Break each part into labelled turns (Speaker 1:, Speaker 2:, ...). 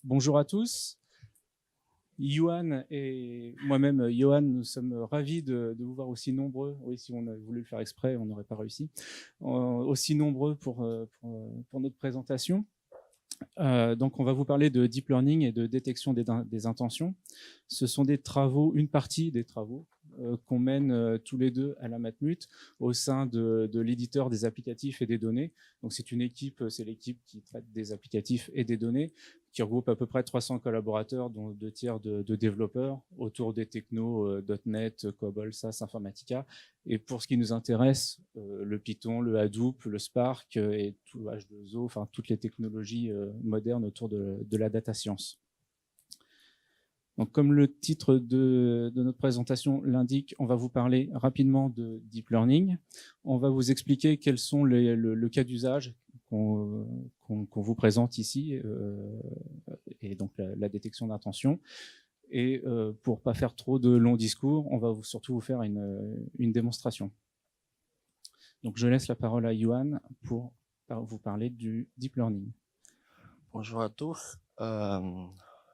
Speaker 1: Bonjour à tous. Yohan et moi-même, Johan, nous sommes ravis de vous voir aussi nombreux. Oui, si on avait voulu le faire exprès, on n'aurait pas réussi. Aussi nombreux pour notre présentation. Donc, on va vous parler de deep learning et de détection des intentions. Ce sont des travaux, une partie des travaux qu'on mène tous les deux à la Matmut au sein de l'éditeur des applicatifs et des données. Donc, c'est une équipe, c'est l'équipe qui traite des applicatifs et des données, qui regroupe à peu près 300 collaborateurs, dont 2 tiers de développeurs, autour des technos .NET, COBOL, SAS, Informatica. Et pour ce qui nous intéresse, le Python, le Hadoop, le Spark et tout le H2O, enfin toutes les technologies modernes autour de la data science. Donc, comme le titre de notre présentation l'indique, on va vous parler rapidement de deep learning. On va vous expliquer quels sont le cas d'usage qu'on vous présente ici, et donc la détection d'intention. Et pour ne pas faire trop de longs discours, on va surtout vous faire une démonstration. Donc, je laisse la parole à Yohan pour vous parler du deep learning.
Speaker 2: Bonjour à tous.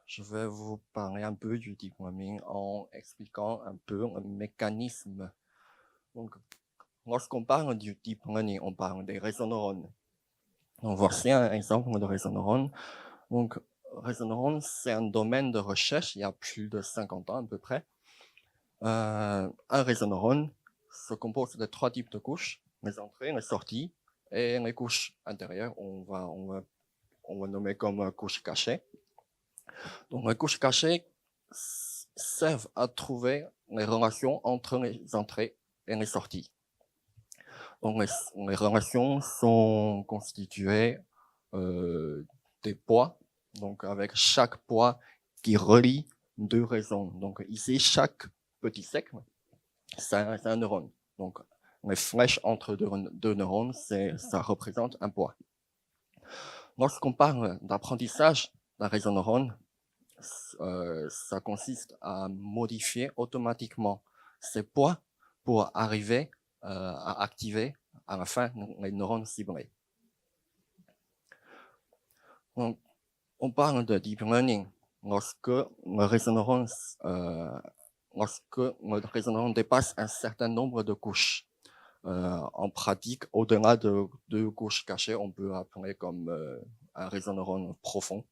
Speaker 2: Je vais vous parler un peu du deep learning en expliquant un peu le mécanisme. Donc, lorsqu'on parle du deep learning, on parle des réseaux neurones. Donc, voici un exemple de réseau neurones. Donc, réseau neurones, c'est un domaine de recherche il y a plus de 50 ans à peu près. Un réseau neurone se compose de 3 types de couches, les entrées, les sorties et les couches intérieures. On va nommer comme couches cachées. Donc, les couches cachées servent à trouver les relations entre les entrées et les sorties. Donc, les relations sont constituées des poids, donc avec chaque poids qui relie 2 réseaux. Donc, ici, chaque petit cercle, c'est un neurone. Donc, les flèches entre deux neurones, ça représente un poids. Lorsqu'on parle d'apprentissage d'un réseau neurone, ça consiste à modifier automatiquement ces poids pour arriver à activer à la fin les neurones ciblés. Donc, on parle de deep learning lorsque le réseau neuron dépasse un certain nombre de couches. En pratique, au-delà de 2 couches cachées, on peut appeler comme un réseau neuron profond.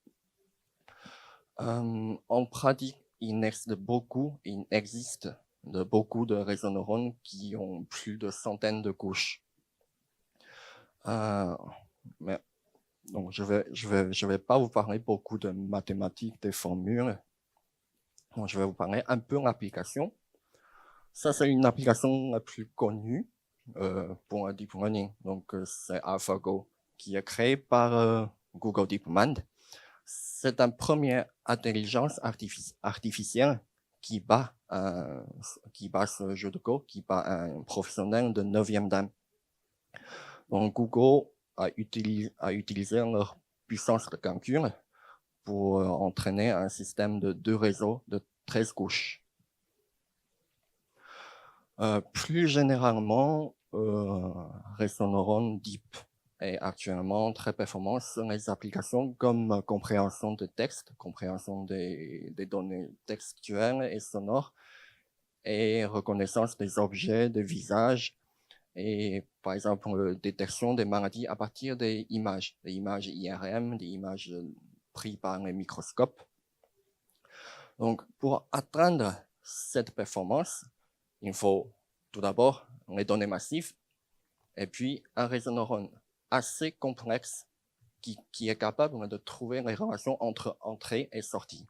Speaker 2: En pratique, il existe beaucoup de réseaux neurones qui ont plus de centaines de couches. Donc, je vais pas vous parler beaucoup de mathématiques, des formules. Donc, je vais vous parler un peu de l'application. Ça, c'est une application la plus connue pour un deep learning. Donc, c'est AlphaGo, qui est créé par Google DeepMind. C'est une première intelligence artificielle qui bat ce jeu de Go, qui bat un professionnel de 9e dan. Donc, Google a utilisé leur puissance de calcul pour entraîner un système de 2 réseaux de 13 couches. Plus généralement, réseau neuron deep est actuellement très performant sur les applications comme compréhension de texte, compréhension des données textuelles et sonores, et reconnaissance des objets, des visages, et par exemple détection des maladies à partir des images IRM, des images prises par les microscopes. Donc, pour atteindre cette performance, il faut tout d'abord les données massives et puis un réseau neuron assez complexe qui est capable de trouver les relations entre entrée et sortie.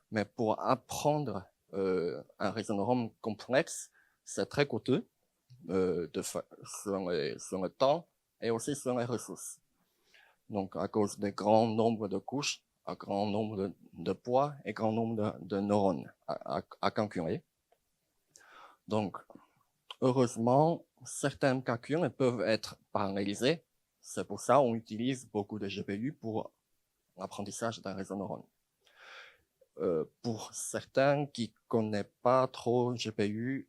Speaker 2: Mais pour apprendre un réseau neuron complexe, c'est très coûteux sur le temps et aussi sur les ressources. Donc, à cause des grands nombres de couches, un grand nombre de poids et grand nombre de neurones à calculer. Donc, heureusement, certains calculs peuvent être parallélisés. C'est pour ça qu'on utilise beaucoup de GPU pour l'apprentissage d'un réseau neuron. Pour certains qui ne connaissent pas trop GPU,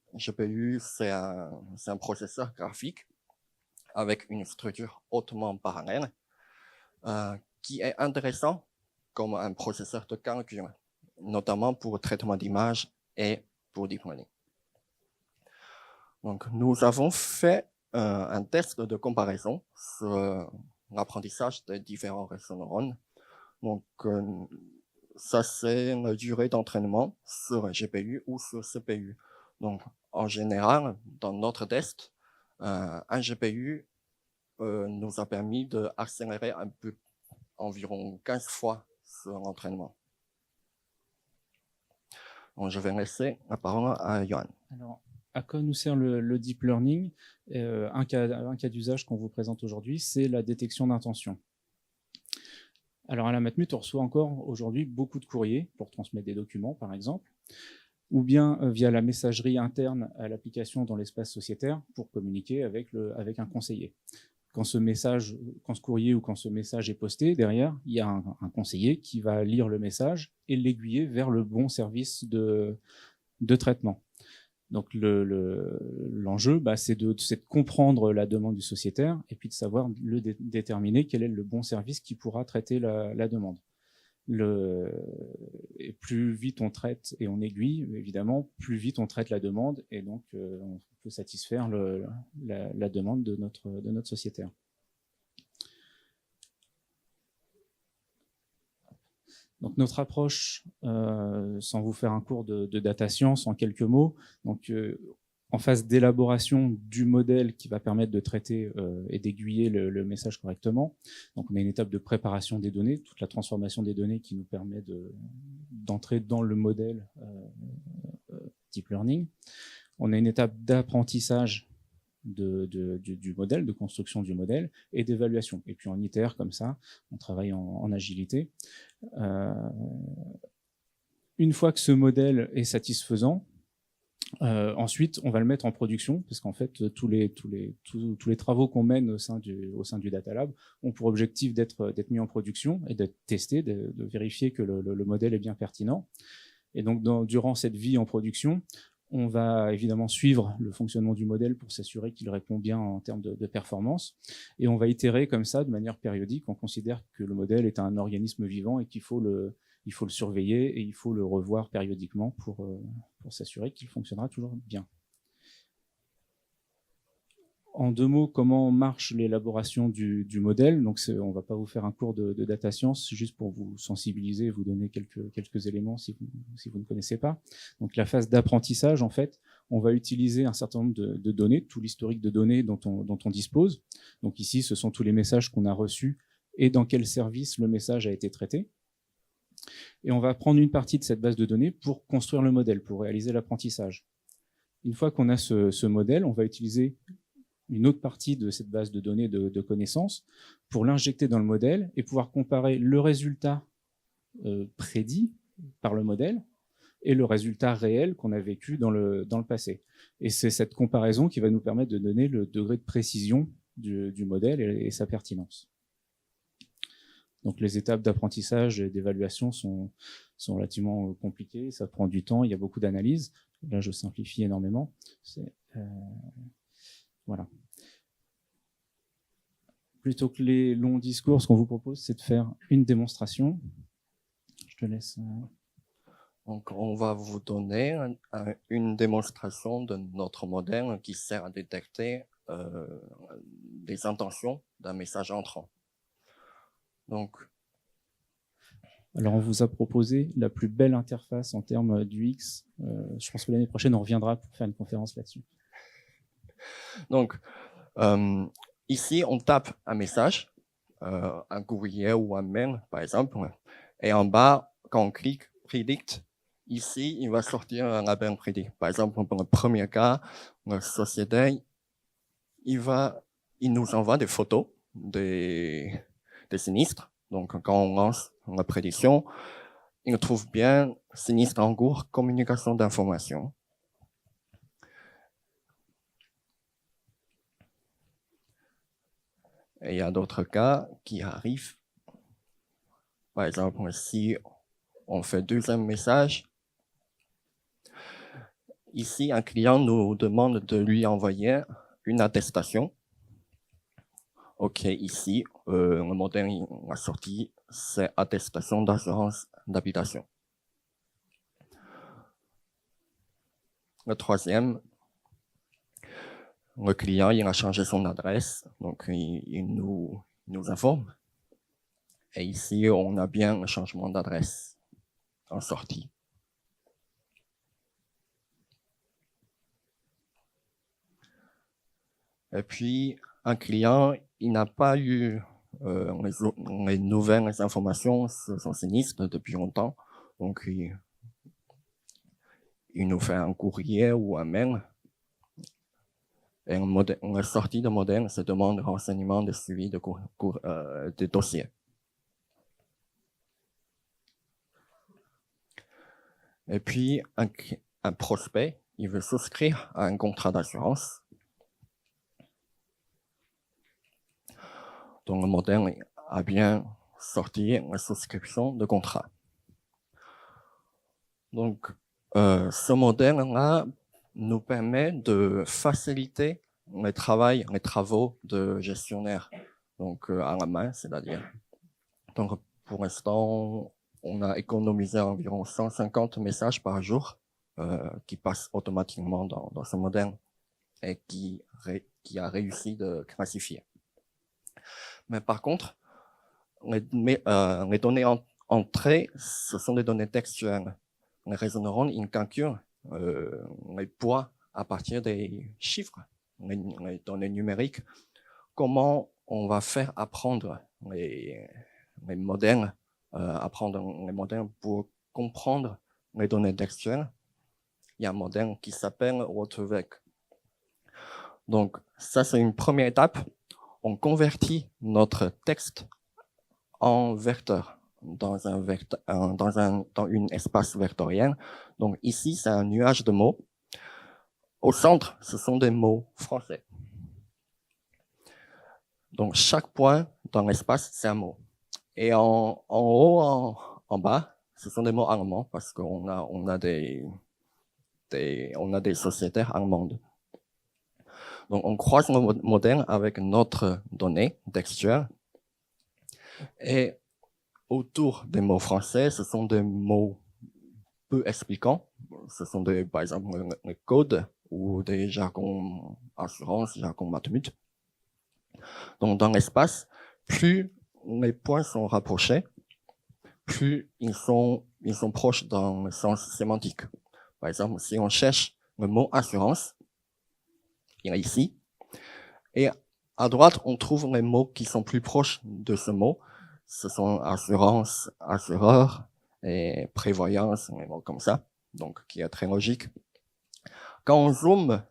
Speaker 2: c'est un processeur graphique avec une structure hautement parallèle qui est intéressant comme un processeur de calcul, notamment pour traitement d'image et pour deep learning. Donc, nous avons fait un test de comparaison sur l'apprentissage des différents réseaux neurones. Donc, ça, c'est la durée d'entraînement sur GPU ou sur CPU. Donc, en général, dans notre test, un GPU nous a permis d'accélérer un peu, environ 15 fois sur l'entraînement. Donc, je vais laisser la parole à Johan.
Speaker 1: Alors, à quoi nous sert le deep learning? Un cas d'usage qu'on vous présente aujourd'hui, c'est la détection d'intention. Alors, à la Matmut, on reçoit encore aujourd'hui beaucoup de courriers pour transmettre des documents, par exemple, ou bien via la messagerie interne à l'application dans l'espace sociétaire pour communiquer avec un conseiller. Quand ce courrier ou quand ce message est posté, derrière, il y a un conseiller qui va lire le message et l'aiguiller vers le bon service de traitement. Donc l'enjeu, c'est de comprendre la demande du sociétaire et puis de savoir déterminer quel est le bon service qui pourra traiter la demande. Et plus vite on traite et on aiguille, évidemment, plus vite on traite la demande et donc on peut satisfaire la demande de notre sociétaire. Donc notre approche, sans vous faire un cours de data science en quelques mots, donc en phase d'élaboration du modèle qui va permettre de traiter et d'aiguiller le message correctement. Donc on a une étape de préparation des données, toute la transformation des données qui nous permet d'entrer dans le modèle deep learning. On a une étape d'apprentissage du modèle, de construction du modèle et d'évaluation. Et puis on itère comme ça, on travaille en agilité. Une fois que ce modèle est satisfaisant, ensuite on va le mettre en production, parce qu'en fait tous les travaux qu'on mène au sein du Data Lab ont pour objectif d'être mis en production et d'être testés, de vérifier que le modèle est bien pertinent. Et donc durant cette vie en production, on va évidemment suivre le fonctionnement du modèle pour s'assurer qu'il répond bien en termes de performance. Et on va itérer comme ça de manière périodique. On considère que le modèle est un organisme vivant et qu'il faut le surveiller et il faut le revoir périodiquement pour s'assurer qu'il fonctionnera toujours bien. En deux mots, comment marche l'élaboration du modèle? Donc, on ne va pas vous faire un cours de data science, juste pour vous sensibiliser, vous donner quelques éléments si vous ne connaissez pas. Donc, la phase d'apprentissage, en fait, on va utiliser un certain nombre de données, tout l'historique de données dont on dispose. Donc ici, ce sont tous les messages qu'on a reçus et dans quel service le message a été traité. Et on va prendre une partie de cette base de données pour construire le modèle, pour réaliser l'apprentissage. Une fois qu'on a ce modèle, on va utiliser une autre partie de cette base de données de connaissances pour l'injecter dans le modèle et pouvoir comparer le résultat prédit par le modèle et le résultat réel qu'on a vécu dans le passé. Et c'est cette comparaison qui va nous permettre de donner le degré de précision du modèle et sa pertinence. Donc les étapes d'apprentissage et d'évaluation sont relativement compliquées, ça prend du temps, il y a beaucoup d'analyses. Là, je simplifie énormément. Voilà. Plutôt que les longs discours, ce qu'on vous propose, c'est de faire une démonstration. Je te laisse.
Speaker 2: Donc, on va vous donner une démonstration de notre modèle qui sert à détecter les intentions d'un message entrant. Donc,
Speaker 1: alors, on vous a proposé la plus belle interface en termes d'UX. Je pense que l'année prochaine, on reviendra pour faire une conférence là-dessus.
Speaker 2: Donc, ici, on tape un message, un courrier ou un mail, par exemple, et en bas, quand on clique « Predict », ici, il va sortir un label Predict. Par exemple, pour le premier cas, la société, il nous envoie des photos des sinistres. Donc, quand on lance la prédiction, il trouve bien sinistre en cours, communication d'informations. Et il y a d'autres cas qui arrivent. Par exemple, si on fait deuxième message, ici, un client nous demande de lui envoyer une attestation. OK, ici, le modèle a sorti c'est attestation d'assurance d'habitation. Le troisième, le client, il a changé son adresse, donc il nous informe. Et ici, on a bien le changement d'adresse en sortie. Et puis, un client, il n'a pas eu les nouvelles informations sur son sinistre depuis longtemps. Donc, il nous fait un courrier ou un mail. Et la sortie de modèle se demande renseignement de suivi de dossier. Et puis, un prospect, il veut souscrire à un contrat d'assurance. Donc, le modèle a bien sorti la souscription de contrat. Donc, ce modèle-là nous permet de faciliter les travaux de gestionnaire, donc à la main, c'est-à-dire. Donc, pour l'instant, on a économisé environ 150 messages par jour qui passent automatiquement dans ce modèle et qui a réussi de classifier. Mais par contre, les données entrées, ce sont des données textuelles. Les réseaux neurones, ils calculent les poids à partir des chiffres, les données numériques. Comment on va faire apprendre les modèles, apprendre les modèles pour comprendre les données textuelles? Il y a un modèle qui s'appelle WaterVec. Donc, ça, c'est une première étape. On convertit notre texte en vecteur dans une espace vectoriel. Donc ici, c'est un nuage de mots. Au centre, ce sont des mots français. Donc chaque point dans l'espace, c'est un mot. Et en haut, en bas, ce sont des mots allemands parce qu'on a des sociétaires allemandes. Donc on croise le modèle avec notre donnée textuelle. Et autour des mots français, ce sont des mots peu expliquants. Ce sont par exemple, les codes ou des jargons assurance, jargons matmut. Donc, dans l'espace, plus les points sont rapprochés, plus ils sont proches dans le sens sémantique. Par exemple, si on cherche le mot assurance, il est ici. Et à droite, on trouve les mots qui sont plus proches de ce mot. Ce sont assurance, assureur et prévoyance, des mots comme ça. Donc, qui est très logique. Quand on zoome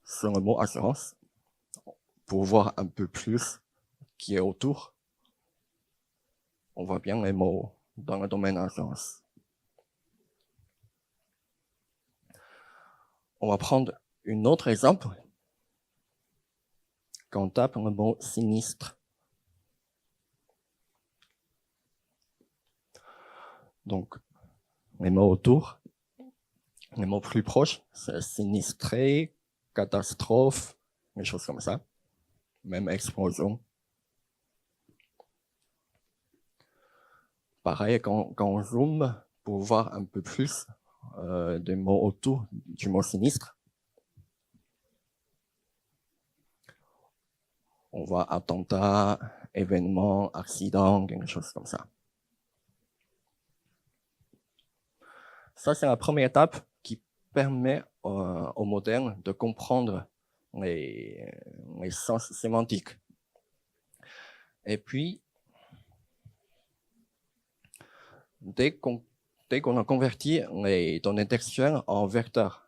Speaker 2: sur le mot assurance, pour voir un peu plus qui est autour, on voit bien les mots dans le domaine assurance. On va prendre un autre exemple. Quand on tape le mot sinistre. Donc, les mots autour, les mots plus proches, c'est sinistré, catastrophe, des choses comme ça. Même explosion. Pareil, quand on zoome pour voir un peu plus des mots autour du mot sinistre, on voit attentat, événement, accident, quelque chose comme ça. Ça, c'est la première étape qui permet au modèle de comprendre les sens sémantiques. Et puis, dès qu'on a converti les données textuelles en vecteurs,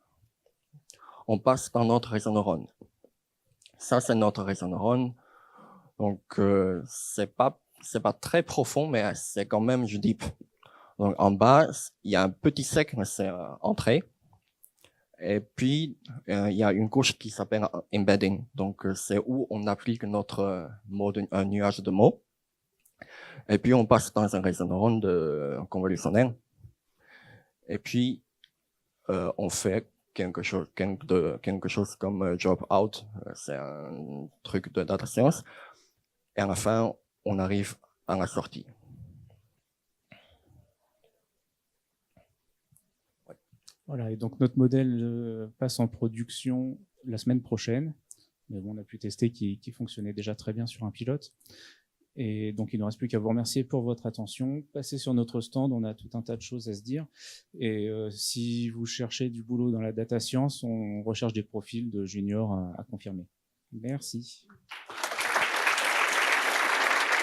Speaker 2: on passe dans notre réseau neurone. Ça, c'est notre réseau neurone. Donc, c'est pas très profond, mais c'est quand même deep. Donc, en bas, il y a un petit cercle, c'est entrée. Et puis, il y a une couche qui s'appelle embedding. Donc, c'est où on applique notre un nuage de mots. Et puis, on passe dans un réseau neurone convolutionnel. Et puis, on fait quelque chose comme drop out. C'est un truc de data science. Et à la fin, on arrive à la sortie.
Speaker 1: Voilà, et donc notre modèle passe en production la semaine prochaine. Mais bon, on a pu tester qu'il fonctionnait déjà très bien sur un pilote. Et donc, il ne reste plus qu'à vous remercier pour votre attention. Passez sur notre stand, on a tout un tas de choses à se dire. Et si vous cherchez du boulot dans la data science, on recherche des profils de juniors à confirmer. Merci.